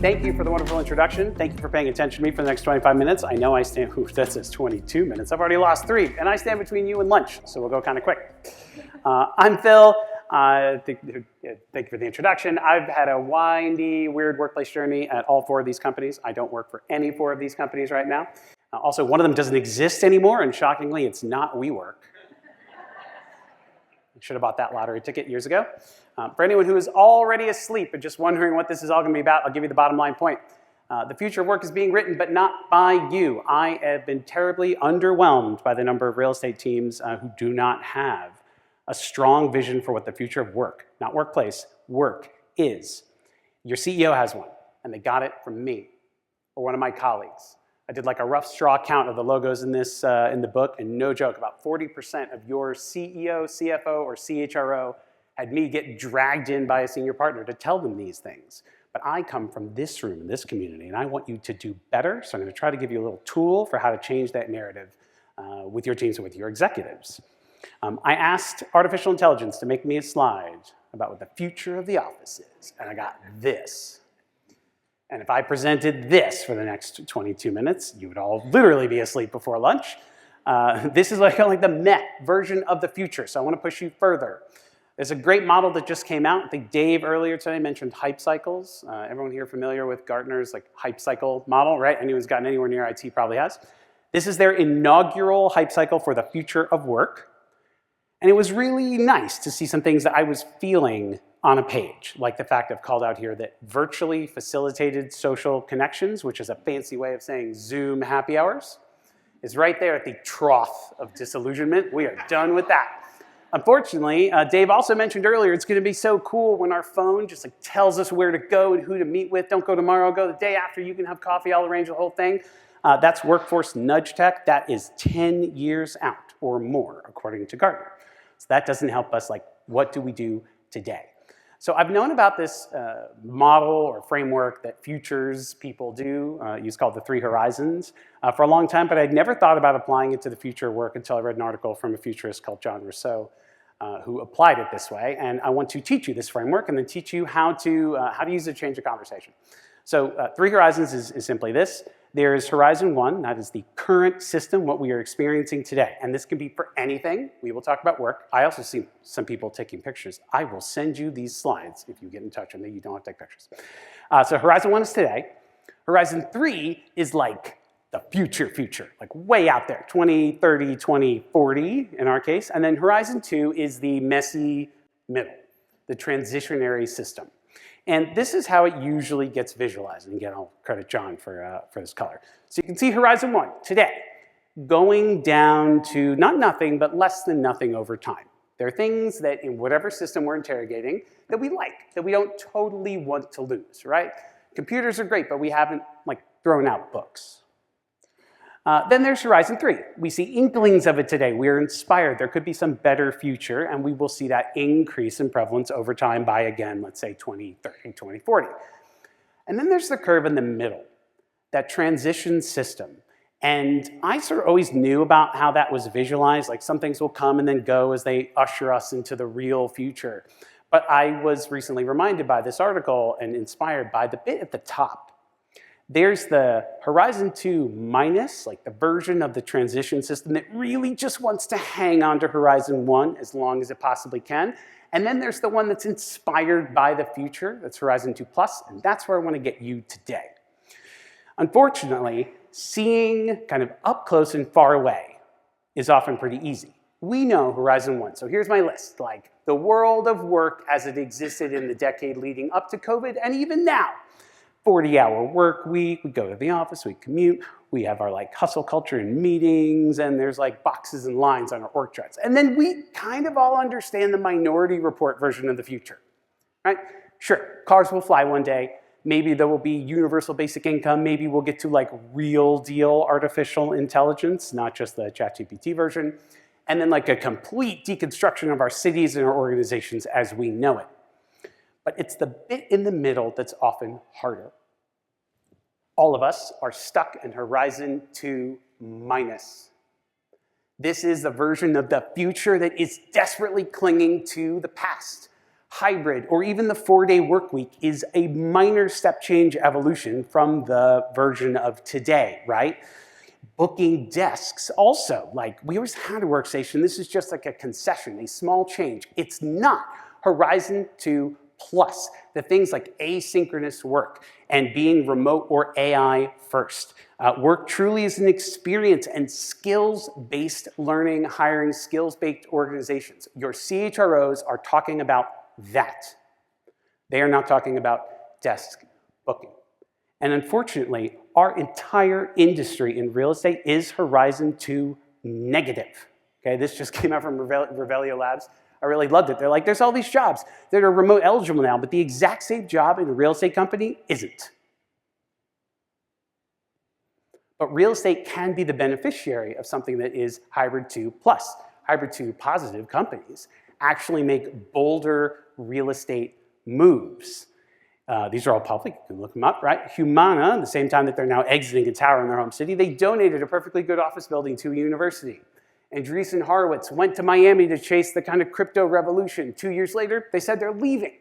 Thank you for the wonderful introduction. Thank you for paying attention to me for the next 25 minutes. I know I stand, that says 22 minutes. I've already lost 3, and I stand between you and lunch, so we'll go kind of quick. I'm Phil. Thank you for the introduction. I've had a windy, weird workplace journey at all 4 of these companies. I don't work for any 4 of these companies right now. Also, one of them doesn't exist anymore, and shockingly, it's not WeWork. I should have bought that lottery ticket years ago. For anyone who is already asleep and just wondering what this is all going to be about, I'll give you the bottom line point. The future of work is being written, but not by you. I have been terribly underwhelmed by the number of real estate teams who do not have a strong vision for what the future of work, not workplace, work is. Your CEO has one, and they got it from me or one of my colleagues. I did like a rough straw count of the logos in this in the book, and no joke, about 40% of your CEO, CFO, or CHRO had me get dragged in by a senior partner to tell them these things. But I come from this room, in this community, and I want you to do better, so I'm going to try to give you a little tool for how to change that narrative with your teams and with your executives. I asked artificial intelligence to make me a slide about what the future of the office is, and I got this. And if I presented this for the next 22 minutes, you would all literally be asleep before lunch. This is kind of like the Met version of the future, so I want to push you further. There's a great model that just came out. I think Dave earlier today mentioned hype cycles. Everyone here familiar with Gartner's hype cycle model, right? Anyone who's gotten anywhere near IT probably has. This is their inaugural hype cycle for the future of work. And it was really nice to see some things that I was feeling on a page, like the fact I've called out here that virtually facilitated social connections, which is a fancy way of saying Zoom happy hours, is right there at the trough of disillusionment. We are done with that. Unfortunately, Dave also mentioned earlier, it's going to be so cool when our phone just tells us where to go and who to meet with. Don't go tomorrow, go the day after. You can have coffee. I'll arrange the whole thing. That's workforce nudge tech. That is 10 years out or more, according to Gartner. So that doesn't help us. What do we do today? So I've known about this model or framework that futures people do, it's called the 3 horizons, for a long time, but I'd never thought about applying it to the future of work until I read an article from a futurist called John Rousseau, who applied it this way. And I want to teach you this framework and then teach you how to use it to change the conversation. So 3 horizons is simply this. There's Horizon 1, that is the current system, what we are experiencing today. And this can be for anything. We will talk about work. I also see some people taking pictures. I will send you these slides if you get in touch with me. You don't have to take pictures. So Horizon 1 is today. Horizon 3 is the future, way out there, 2030, 2040 in our case. And then Horizon 2 is the messy middle, the transitionary system. And this is how it usually gets visualized. And again, I'll credit John for this color. So you can see Horizon 1 today, going down to not nothing, but less than nothing over time. There are things that in whatever system we're interrogating that we like, that we don't totally want to lose, right? Computers are great, but we haven't thrown out books. Then there's Horizon 3. We see inklings of it today. We're inspired. There could be some better future, and we will see that increase in prevalence over time by, again, let's say 2030, 2040. And then there's the curve in the middle, that transition system. And I sort of always knew about how that was visualized, some things will come and then go as they usher us into the real future. But I was recently reminded by this article and inspired by the bit at the top. There's the Horizon 2 minus, the version of the transition system that really just wants to hang on to Horizon 1 as long as it possibly can. And then there's the one that's inspired by the future, that's Horizon 2 plus, and that's where I want to get you today. Unfortunately, seeing kind of up close and far away is often pretty easy. We know Horizon 1, so here's my list, the world of work as it existed in the decade leading up to COVID, and even now. 40-hour work week, we go to the office, we commute, we have our hustle culture in meetings, and there's boxes and lines on our org charts. And then we kind of all understand the Minority Report version of the future, right? Sure, cars will fly one day, maybe there will be universal basic income, maybe we'll get to real deal artificial intelligence, not just the ChatGPT version, and then a complete deconstruction of our cities and our organizations as we know it. But it's the bit in the middle that's often harder. All of us are stuck in Horizon 2 minus. This is the version of the future that is desperately clinging to the past. hybrid, or even the 4-day work week is a minor step change evolution from the version of today, right? Booking desks also, like we always had a workstation. This is just like a concession, a small change. It's not Horizon 2 plus, the things like asynchronous work and being remote or AI first. Work truly is an experience and skills-based learning, hiring skills-based organizations. Your CHROs are talking about that. They are not talking about desk booking. And unfortunately, our entire industry in real estate is Horizon 2 negative. Okay, this just came out from Revelio Labs. I really loved it. They're like, there's all these jobs that are remote eligible now, but the exact same job in a real estate company isn't. But real estate can be the beneficiary of something that is hybrid 2 plus. Hybrid 2 positive companies actually make bolder real estate moves. These are all public, you can look them up, right? Humana, at the same time that they're now exiting a tower in their home city, they donated a perfectly good office building to a university. Andreessen Horowitz went to Miami to chase the kind of crypto revolution. 2 years later, they said they're leaving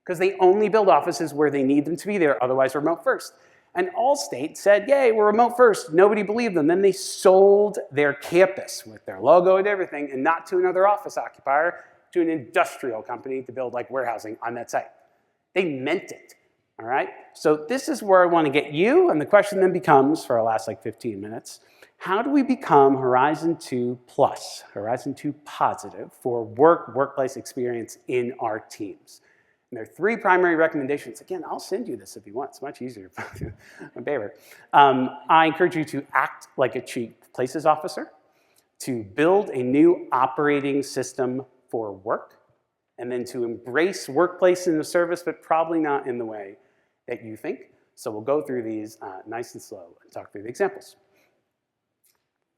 because they only build offices where they need them to be there, otherwise remote first. And Allstate said, yay, we're remote first. Nobody believed them. Then they sold their campus with their logo and everything, and not to another office occupier, to an industrial company to build like warehousing on that site. They meant it, all right? So this is where I want to get you, and the question then becomes, for our last like 15 minutes, how do we become Horizon 2 plus, Horizon 2 positive for workplace experience in our teams? And there are 3 primary recommendations. Again, I'll send you this if you want. It's much easier. My favorite. I encourage you to act like a chief places officer, to build a new operating system for work, and then to embrace workplace in the service, but probably not in the way that you think. So we'll go through these nice and slow and talk through the examples.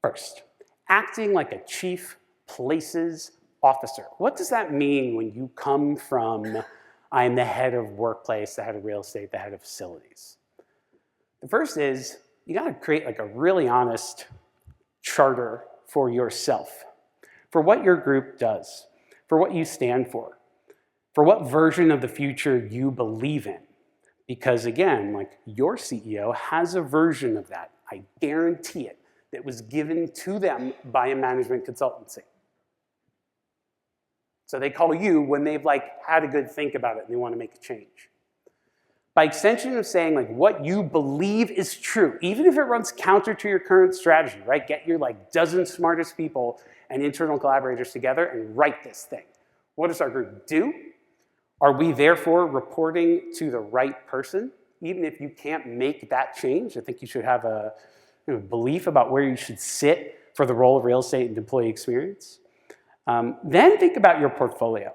First, acting like a chief places officer. What does that mean when you come from I'm the head of workplace, the head of real estate, the head of facilities? The first is you got to create like a really honest charter for yourself, for what your group does, for what you stand for what version of the future you believe in. Because again, like your CEO has a version of that, I guarantee it, that was given to them by a management consultancy. So they call you when they've like had a good think about it and they want to make a change. By extension of saying like what you believe is true, even if it runs counter to your current strategy, right? Get your like dozen smartest people and internal collaborators together and write this thing. What does our group do? Are we therefore reporting to the right person? Even if you can't make that change, I think you should have a belief about where you should sit for the role of real estate and employee experience. Then think about your portfolio.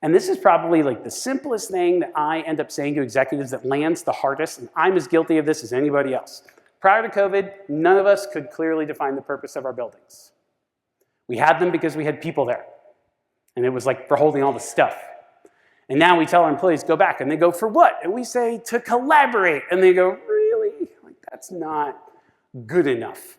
And this is probably like the simplest thing that I end up saying to executives that lands the hardest, and I'm as guilty of this as anybody else. Prior to COVID, none of us could clearly define the purpose of our buildings. We had them because we had people there. And it was like for holding all the stuff. And now we tell our employees, go back, and they go, for what? And we say, to collaborate. And they go, really? Like, that's not good enough.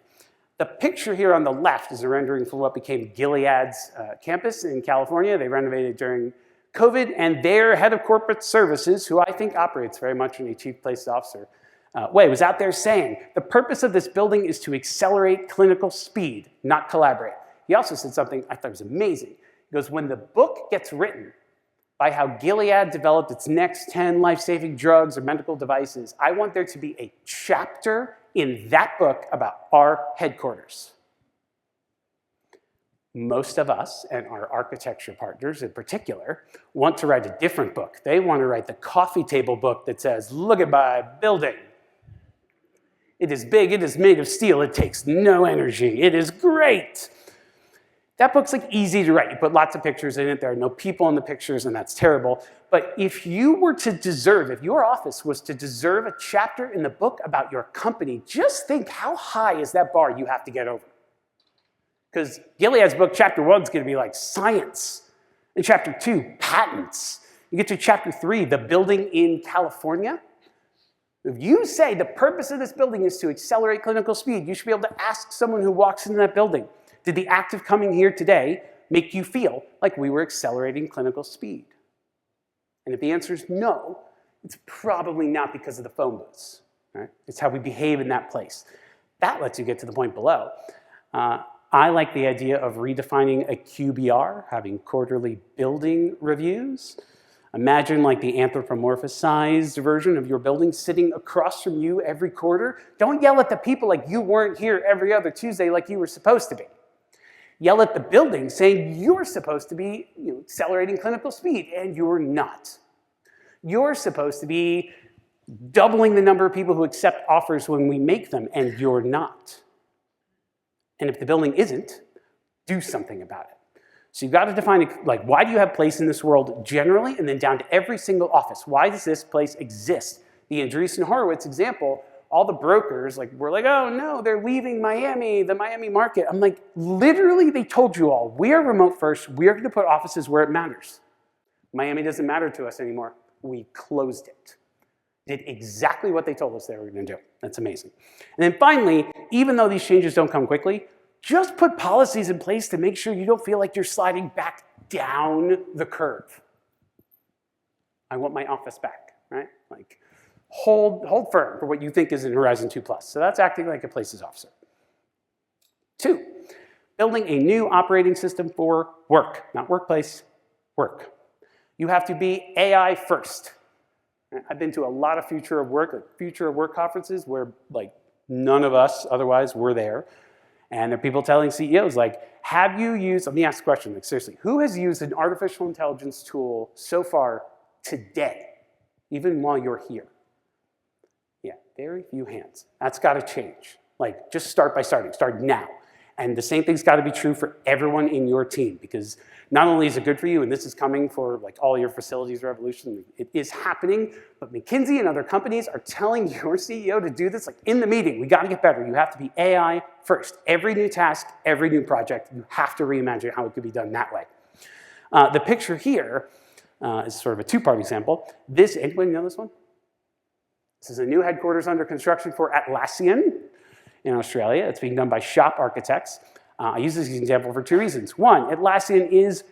The picture here on the left is a rendering from what became Gilead's campus in California. They renovated during COVID, and their head of corporate services, who I think operates very much in a chief places officer way, was out there saying, the purpose of this building is to accelerate clinical speed, not collaborate. He also said something I thought was amazing. He goes, when the book gets written by how Gilead developed its next 10 life-saving drugs or medical devices, I want there to be a chapter in that book about our headquarters. Most of us, and our architecture partners in particular, want to write a different book. They want to write the coffee table book that says, look at my building. It is big, it is made of steel, it takes no energy, it is great. That book's like easy to write. You put lots of pictures in it, there are no people in the pictures, and that's terrible. But if you were to deserve, if your office was to deserve a chapter in the book about your company, just think how high is that bar you have to get over. Because Gilead's book, chapter 1 is going to be like science. And chapter 2, patents. You get to chapter 3, the building in California. If you say the purpose of this building is to accelerate clinical speed, you should be able to ask someone who walks into that building, did the act of coming here today make you feel like we were accelerating clinical speed? And if the answer is no, it's probably not because of the phone booths. Right? It's how we behave in that place. That lets you get to the point below. I like the idea of redefining a QBR, having quarterly building reviews. Imagine like the anthropomorphized version of your building sitting across from you every quarter. Don't yell at the people like you weren't here every other Tuesday like you were supposed to be. Yell at the building saying you're supposed to be accelerating clinical speed, and you're not. You're supposed to be doubling the number of people who accept offers when we make them, and you're not. And if the building isn't, do something about it. So you've got to define, like, why do you have place in this world generally, and then down to every single office? Why does this place exist? The Andreessen Horowitz example, all the brokers were like, oh no, they're leaving Miami, the Miami market. I'm like, literally, they told you all, we are remote first. We are going to put offices where it matters. Miami doesn't matter to us anymore. We closed it. Did exactly what they told us they were going to do. That's amazing. And then finally, even though these changes don't come quickly, just put policies in place to make sure you don't feel like you're sliding back down the curve. I want my office back, right? Like, hold firm for what you think is in Horizon 2+. So that's acting like a places officer. 2, building a new operating system for work, not workplace, work. You have to be AI first. I've been to a lot of future of work conferences where none of us otherwise were there. And there are people telling CEOs have you used, let me ask a question, seriously, who has used an artificial intelligence tool so far today, even while you're here? Yeah, very few hands. That's got to change. Just start by starting. Start now. And the same thing's got to be true for everyone in your team, because not only is it good for you, and this is coming for all your facilities revolution, it is happening, but McKinsey and other companies are telling your CEO to do this in the meeting. We got to get better. You have to be AI first. Every new task, every new project, you have to reimagine how it could be done that way. The picture here is sort of a two-part example. Anybody know this one? This is a new headquarters under construction for Atlassian in Australia. It's being done by Shop Architects. I use this example for 2 reasons. One, Atlassian is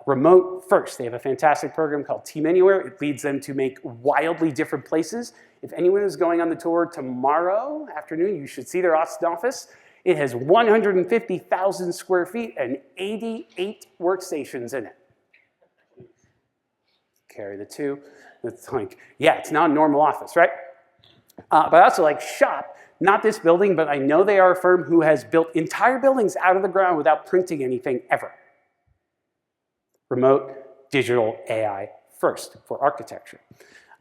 remote first. They have a fantastic program called Team Anywhere. It leads them to make wildly different places. If anyone is going on the tour tomorrow afternoon, you should see their Austin office. It has 150,000 square feet and 88 workstations in it. Carry the 2. It's it's not a normal office, right? But I also Shop. Not this building, but I know they are a firm who has built entire buildings out of the ground without printing anything ever. Remote, digital, AI first for architecture.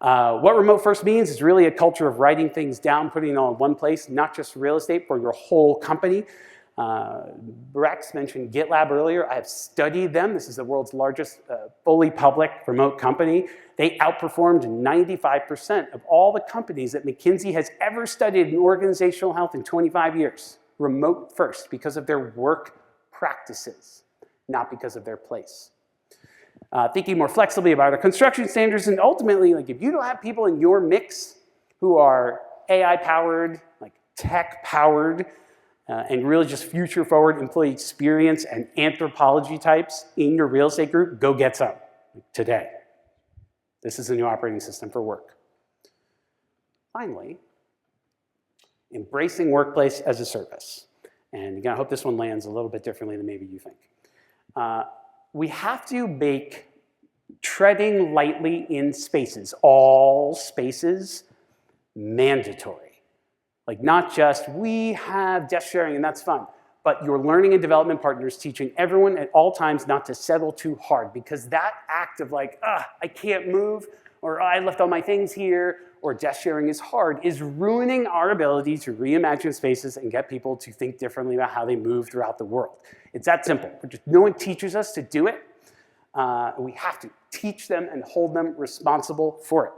What remote first means is really a culture of writing things down, putting it all in one place, not just real estate for your whole company. Rex mentioned GitLab earlier. I have studied them. This is the world's largest fully public remote company. They outperformed 95% of all the companies that McKinsey has ever studied in organizational health in 25 years. Remote first, because of their work practices, not because of their place. Thinking more flexibly about our construction standards, and ultimately, if you don't have people in your mix who are AI-powered, tech-powered, and really just future-forward employee experience and anthropology types in your real estate group, go get some today. This is a new operating system for work. Finally, embracing workplace as a service. And again, I hope this one lands a little bit differently than maybe you think. We have to make treading lightly in spaces, all spaces, mandatory. Not just, we have desk sharing and that's fun, but your learning and development partners teaching everyone at all times not to settle too hard, because that act of I can't move, or I left all my things here, or desk sharing is hard, is ruining our ability to reimagine spaces and get people to think differently about how they move throughout the world. It's that simple. No one teaches us to do it. We have to teach them and hold them responsible for it.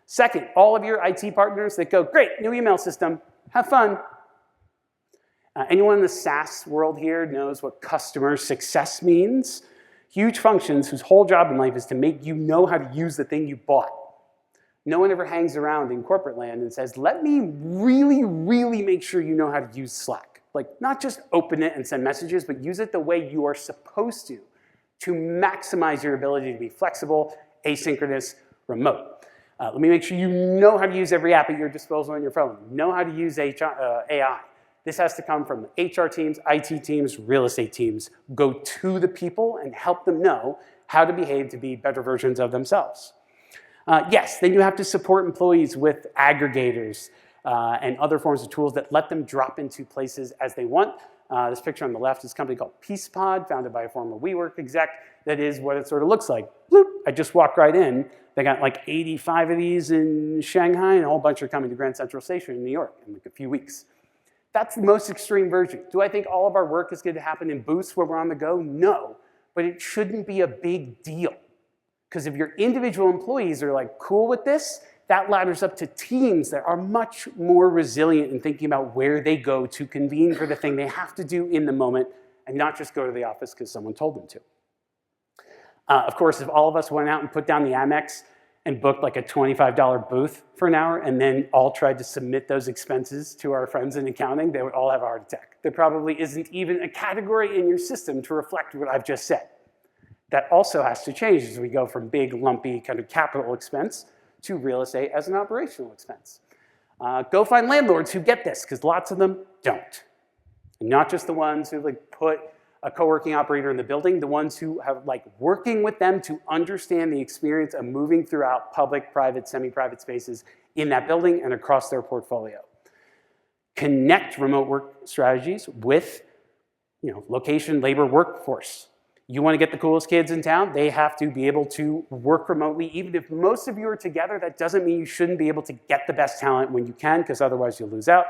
Second, all of your IT partners that go, great, new email system, have fun. Anyone in the SaaS world here knows what customer success means. Huge functions whose whole job in life is to make you know how to use the thing you bought. No one ever hangs around in corporate land and says, let me really, really make sure you know how to use Slack. Not just open it and send messages, but use it the way you are supposed to maximize your ability to be flexible asynchronous, remote. Let me make sure you know how to use every app at your disposal on your phone. Know how to use AI. This has to come from the HR teams, IT teams, real estate teams. Go to the people and help them know how to behave to be better versions of themselves. Yes, then you have to support employees with aggregators and other forms of tools that let them drop into places as they want. This picture on the left is a company called PeacePod, founded by a former WeWork exec. That is what it sort of looks like. Bloop, I just walked right in. They got like 85 of these in Shanghai, and a whole bunch are coming to Grand Central Station in New York in like a few weeks. That's the most extreme version. Do I think all of our work is going to happen in booths where we're on the go? No, but it shouldn't be a big deal. Because if your individual employees are like cool with this, that ladders up to teams that are much more resilient in thinking about where they go to convene for the thing they have to do in the moment and not just go to the office because someone told them to. Of course, if all of us went out and put down the Amex and booked like a $25 booth for an hour and then all tried to submit those expenses to our friends in accounting, they would all have a heart attack. There probably isn't even a category in your system to reflect what I've just said. That also has to change as we go from big, lumpy kind of capital expense to real estate as an operational expense. Go find landlords who get this, because lots of them don't. And not just the ones who like put a co-working operator in the building, the ones who have like working with them to understand the experience of moving throughout public, private, semi-private spaces in that building and across their portfolio. Connect remote work strategies with, location, labor, workforce. You want to get the coolest kids in town, they have to be able to work remotely. Even if most of you are together, that doesn't mean you shouldn't be able to get the best talent when you can, because otherwise you'll lose out.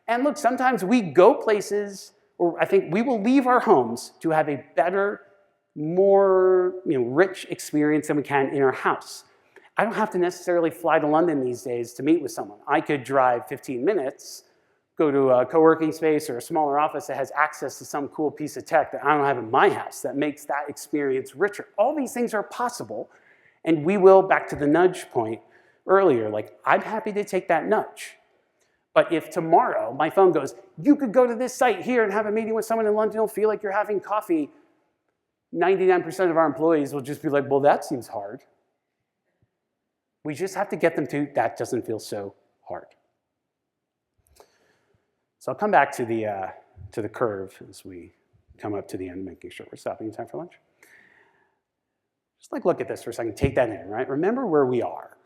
And look, sometimes we go places, or I think we will leave our homes to have a better, more rich experience than we can in our house. I don't have to necessarily fly to London these days to meet with someone. I could drive 15 minutes, go to a co-working space or a smaller office that has access to some cool piece of tech that I don't have in my house that makes that experience richer. All these things are possible, and we will, back to the nudge point earlier, like I'm happy to take that nudge. But if tomorrow my phone goes, you could go to this site here and have a meeting with someone in London, you'll feel like you're having coffee, 99% of our employees will just be like, well, that seems hard. We just have to get them to, that doesn't feel so hard. So I'll come back to the curve as we come up to the end, making sure we're stopping in time for lunch. Just like look at this for a second, take that in, right? Remember where we are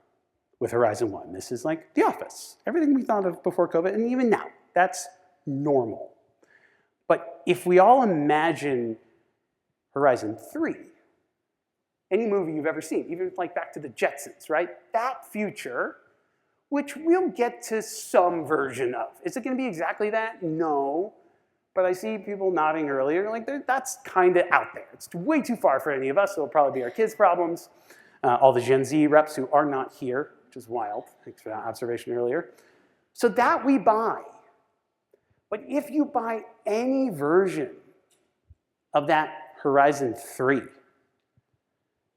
with Horizon 1. This is like the office, everything we thought of before COVID, and even now, that's normal. But if we all imagine Horizon 3, any movie you've ever seen, even like back to the Jetsons, right? That future, which we'll get to some version of. Is it going to be exactly that? No. But I see people nodding earlier, like that's kind of out there. It's way too far for any of us, so it'll probably be our kids' problems. All the Gen Z reps who are not here, which is wild. Thanks for that observation earlier. So that we buy. But if you buy any version of that Horizon 3,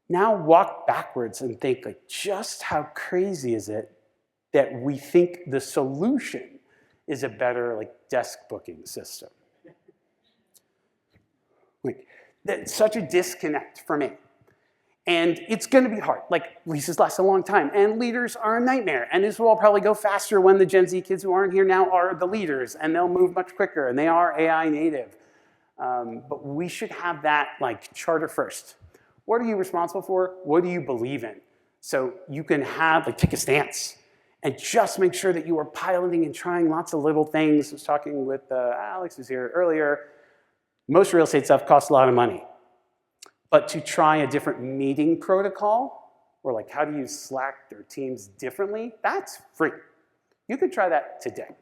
now walk backwards and think, like, just how crazy is it that we think the solution is a better desk booking system? That's such a disconnect for me. And it's going to be hard. Leases last a long time, and leaders are a nightmare. And this will all probably go faster when the Gen Z kids who aren't here now are the leaders, and they'll move much quicker, and they are AI native. But we should have that charter first. What are you responsible for? What do you believe in? So you can have, take a stance and just make sure that you are piloting and trying lots of little things. I was talking with Alex, who's here earlier. Most real estate stuff costs a lot of money. But to try a different meeting protocol, or how to use Slack or Teams differently, that's free. You could try that today.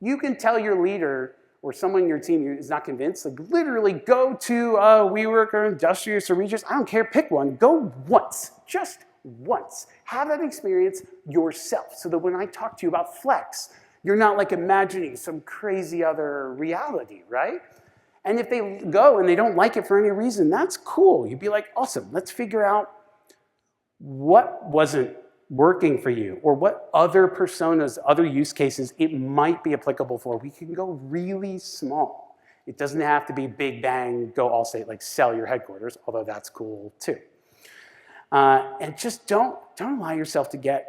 You can tell your leader or someone in your team who is not convinced, literally go to WeWork or Industrious or Regis, I don't care, pick one, go once, just once. Have that experience yourself so that when I talk to you about flex, you're not imagining some crazy other reality, right? And if they go and they don't like it for any reason, that's cool. You'd be like, awesome, let's figure out what wasn't working for you or what other personas, other use cases it might be applicable for. We can go really small. It doesn't have to be big bang, go all state, sell your headquarters, although that's cool too. And just don't allow yourself to get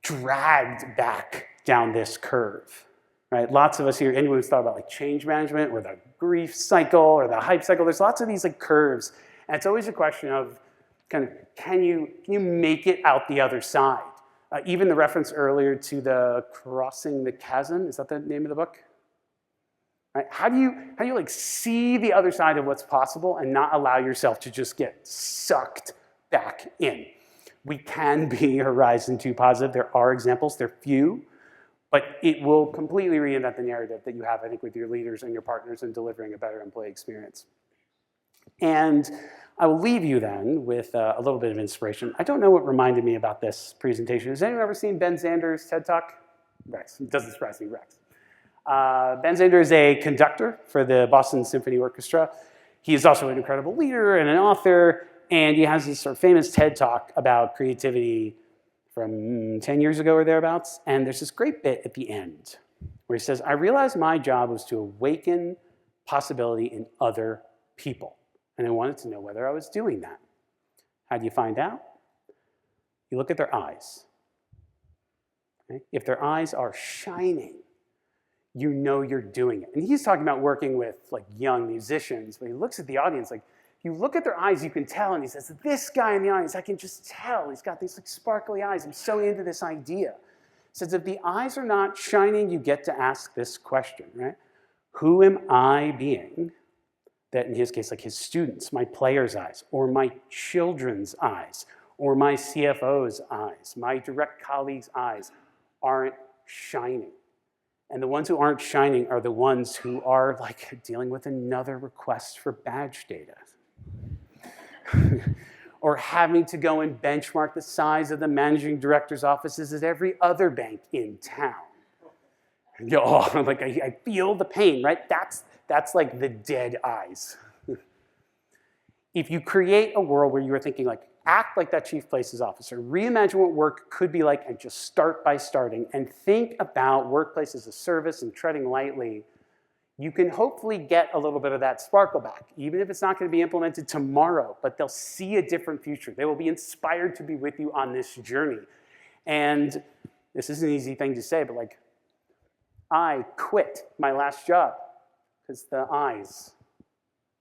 dragged back down this curve. Right? Lots of us here, anyone who's thought about like change management or the grief cycle or the hype cycle, there's lots of these like curves. And it's always a question of kind of, can you make it out the other side? Even the reference earlier to the crossing the chasm, is that the name of the book? Right? How do you like see the other side of what's possible and not allow yourself to just get sucked back in? We can be Horizon 2 positive. There are examples, they're few, but it will completely reinvent the narrative that you have, I think, with your leaders and your partners in delivering a better employee experience. And I will leave you then with a little bit of inspiration. I don't know what reminded me about this presentation. Has anyone ever seen Ben Zander's TED Talk? Rex, it doesn't surprise me, Rex. Ben Zander is a conductor for the Boston Symphony Orchestra. He is also an incredible leader and an author, and he has this sort of famous TED Talk about creativity from 10 years ago or thereabouts. And there's this great bit at the end where he says, I realized my job was to awaken possibility in other people. And I wanted to know whether I was doing that. How do you find out? You look at their eyes. Okay? If their eyes are shining, you know you're doing it. And he's talking about working with like young musicians, but he looks at the audience like, you look at their eyes, you can tell, and he says, this guy in the audience, I can just tell. He's got these like sparkly eyes. I'm so into this idea. He says, if the eyes are not shining, you get to ask this question, right? Who am I being that, in his case, like his students, my players' eyes, or my children's eyes, or my CFO's eyes, my direct colleagues' eyes aren't shining? And the ones who aren't shining are the ones who are like dealing with another request for badge data. Or having to go and benchmark the size of the managing director's offices at every other bank in town. And you go, oh, like I feel the pain, right? That's like the dead eyes. If you create a world where you are thinking like, act like that chief places officer, reimagine what work could be like and just start by starting and think about workplace as a service and treading lightly, you can hopefully get a little bit of that sparkle back, even if it's not going to be implemented tomorrow, but they'll see a different future. They will be inspired to be with you on this journey. And this is an easy thing to say, but like, I quit my last job because the eyes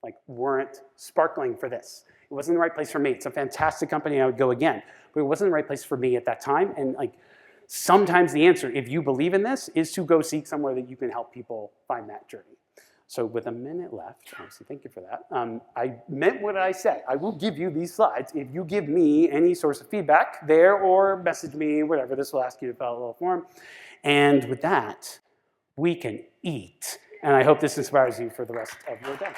like weren't sparkling for this. It wasn't the right place for me. It's a fantastic company, I would go again, but it wasn't the right place for me at that time. And like, sometimes the answer, if you believe in this, is to go seek somewhere that you can help people find that journey. So with a minute left, obviously, thank you for that. I meant what I said. I will give you these slides if you give me any source of feedback there or message me, whatever. This will ask you to fill out a little form. And with that, we can eat. And I hope this inspires you for the rest of your day.